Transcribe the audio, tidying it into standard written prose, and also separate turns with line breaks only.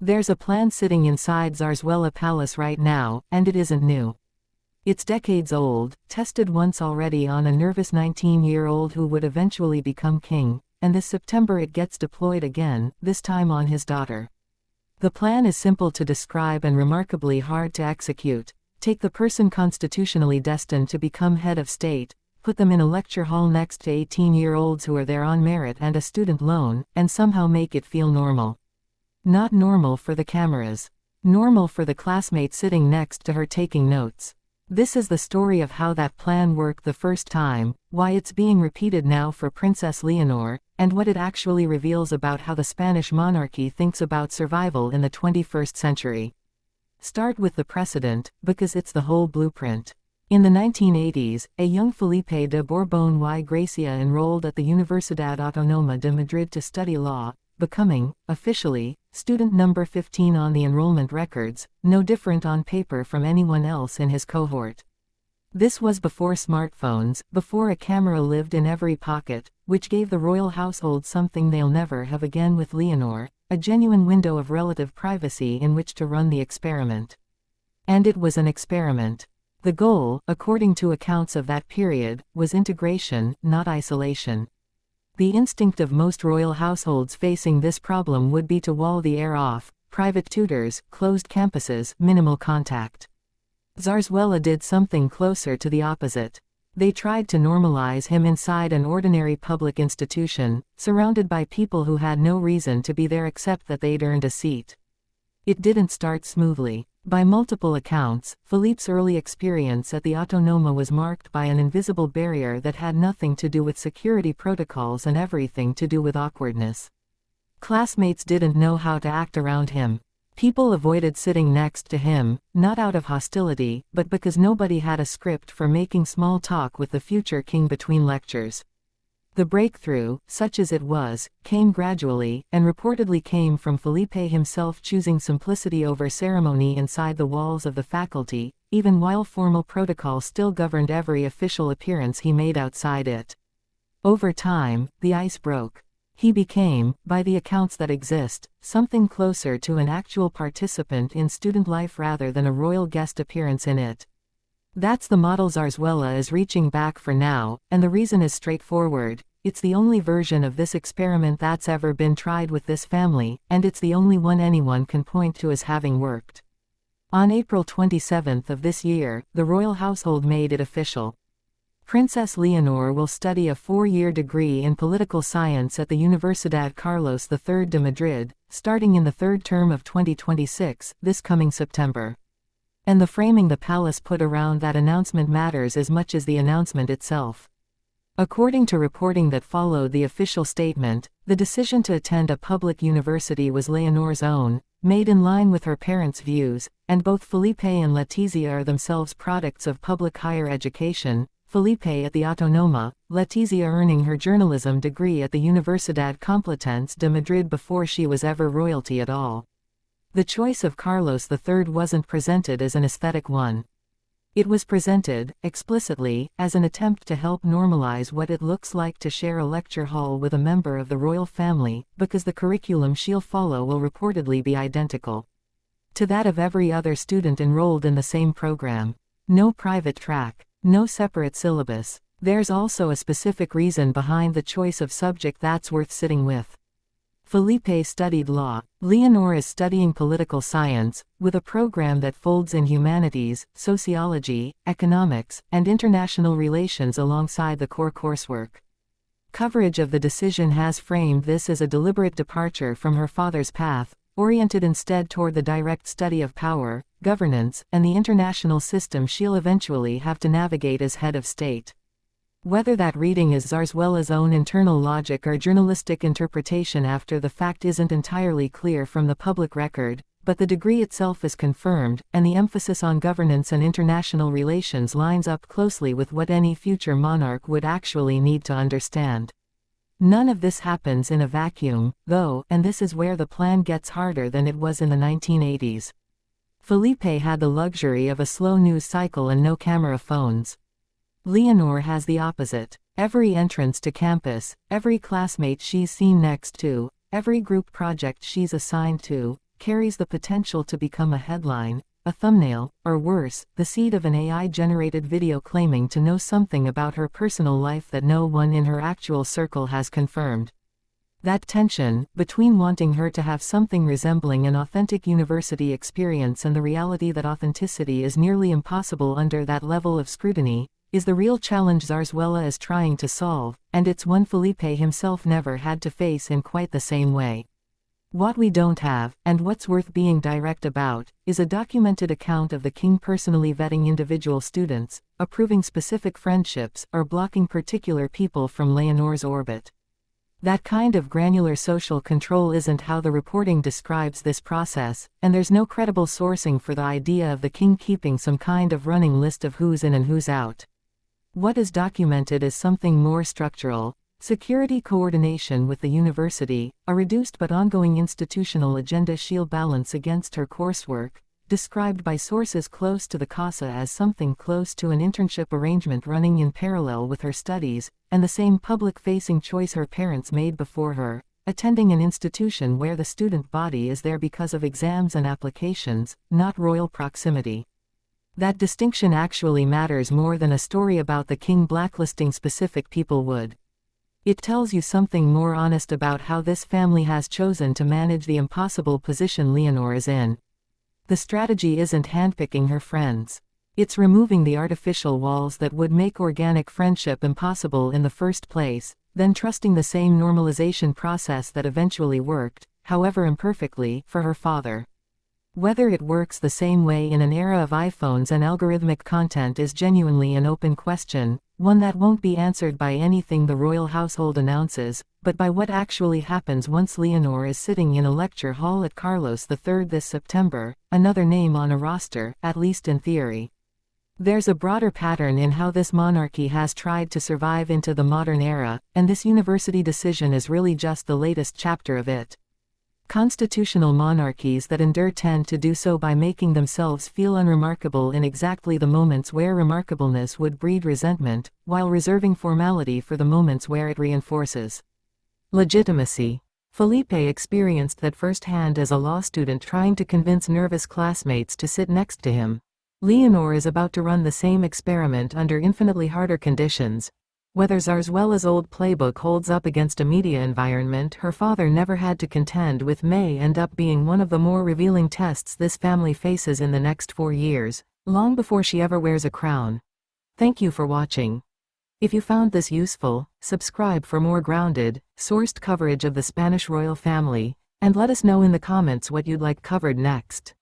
There's a plan sitting inside Zarzuela Palace right now, and it isn't new. It's decades old, tested once already on a nervous 19-year-old who would eventually become king, and this September it gets deployed again, this time on his daughter. The plan is simple to describe and remarkably hard to execute. Take the person constitutionally destined to become head of state, put them in a lecture hall next to 18-year-olds who are there on merit and a student loan, and somehow make it feel normal. Not normal for the cameras. Normal for the classmate sitting next to her taking notes. This is the story of how that plan worked the first time, why it's being repeated now for Princess Leonor, and what it actually reveals about how the Spanish monarchy thinks about survival in the 21st century. Start with the precedent, because it's the whole blueprint. In the 1980s, a young Felipe de Borbón y Gracia enrolled at the Universidad Autónoma de Madrid to study law, becoming, officially, student number 15 on the enrollment records, no different on paper from anyone else in his cohort. This was before smartphones, before a camera lived in every pocket, which gave the royal household something they'll never have again with Leonor, a genuine window of relative privacy in which to run the experiment. And it was an experiment. The goal, according to accounts of that period, was integration, not isolation. The instinct of most royal households facing this problem would be to wall the air off, private tutors, closed campuses, minimal contact. Zarzuela did something closer to the opposite. They tried to normalize him inside an ordinary public institution, surrounded by people who had no reason to be there except that they'd earned a seat. It didn't start smoothly. By multiple accounts, Felipe's early experience at the Autónoma was marked by an invisible barrier that had nothing to do with security protocols and everything to do with awkwardness. Classmates didn't know how to act around him. People avoided sitting next to him, not out of hostility, but because nobody had a script for making small talk with the future king between lectures. The breakthrough, such as it was, came gradually, and reportedly came from Felipe himself choosing simplicity over ceremony inside the walls of the faculty, even while formal protocol still governed every official appearance he made outside it. Over time, the ice broke. He became, by the accounts that exist, something closer to an actual participant in student life rather than a royal guest appearance in it. That's the model Zarzuela is reaching back for now, and the reason is straightforward. It's the only version of this experiment that's ever been tried with this family, and it's the only one anyone can point to as having worked. On April 27 of this year, the royal household made it official. Princess Leonor will study a 4-year degree in political science at the Universidad Carlos III de Madrid, starting in the third term of 2026, this coming September. And the framing the palace put around that announcement matters as much as the announcement itself. According to reporting that followed the official statement, the decision to attend a public university was Leonor's own, made in line with her parents' views, and both Felipe and Letizia are themselves products of public higher education, Felipe at the Autónoma, Letizia earning her journalism degree at the Universidad Complutense de Madrid before she was ever royalty at all. The choice of Carlos III wasn't presented as an aesthetic one. It was presented, explicitly, as an attempt to help normalize what it looks like to share a lecture hall with a member of the royal family, because the curriculum she'll follow will reportedly be identical to that of every other student enrolled in the same program. No private track. No separate syllabus. There's also a specific reason behind the choice of subject that's worth sitting with. Felipe studied law. Leonor is studying political science, with a program that folds in humanities, sociology, economics, and international relations alongside the core coursework. Coverage of the decision has framed this as a deliberate departure from her father's path, oriented instead toward the direct study of power, governance, and the international system she'll eventually have to navigate as head of state. Whether that reading is Zarzuela's own internal logic or journalistic interpretation after the fact isn't entirely clear from the public record, but the degree itself is confirmed, and the emphasis on governance and international relations lines up closely with what any future monarch would actually need to understand. None of this happens in a vacuum, though, and this is where the plan gets harder than it was in the 1980s. Felipe had the luxury of a slow news cycle and no camera phones. Leonor has the opposite. Every entrance to campus, every classmate she's seen next to, every group project she's assigned to, carries the potential to become a headline, a thumbnail, or worse, the seed of an AI-generated video claiming to know something about her personal life that no one in her actual circle has confirmed. That tension, between wanting her to have something resembling an authentic university experience and the reality that authenticity is nearly impossible under that level of scrutiny, is the real challenge Zarzuela is trying to solve, and it's one Felipe himself never had to face in quite the same way. What we don't have, and what's worth being direct about, is a documented account of the king personally vetting individual students, approving specific friendships, or blocking particular people from Leonor's orbit. That kind of granular social control isn't how the reporting describes this process, and there's no credible sourcing for the idea of the king keeping some kind of running list of who's in and who's out. What is documented is something more structural: security coordination with the university, a reduced but ongoing institutional agenda she'll balance against her coursework, described by sources close to the CASA as something close to an internship arrangement running in parallel with her studies, and the same public-facing choice her parents made before her, attending an institution where the student body is there because of exams and applications, not royal proximity. That distinction actually matters more than a story about the king blacklisting specific people would. It tells you something more honest about how this family has chosen to manage the impossible position Leonor is in. The strategy isn't handpicking her friends. It's removing the artificial walls that would make organic friendship impossible in the first place, then trusting the same normalization process that eventually worked, however imperfectly, for her father. Whether it works the same way in an era of iPhones and algorithmic content is genuinely an open question, one that won't be answered by anything the royal household announces, but by what actually happens once Leonor is sitting in a lecture hall at Carlos III this September, another name on a roster, at least in theory. There's a broader pattern in how this monarchy has tried to survive into the modern era, and this university decision is really just the latest chapter of it. Constitutional monarchies that endure tend to do so by making themselves feel unremarkable in exactly the moments where remarkableness would breed resentment, while reserving formality for the moments where it reinforces legitimacy. Felipe experienced that firsthand as a law student trying to convince nervous classmates to sit next to him. Leonor is about to run the same experiment under infinitely harder conditions. Whether Zarzuela's old playbook holds up against a media environment her father never had to contend with may end up being one of the more revealing tests this family faces in the next 4 years, long before she ever wears a crown. Thank you for watching. If you found this useful, subscribe for more grounded, sourced coverage of the Spanish royal family, and let us know in the comments what you'd like covered next.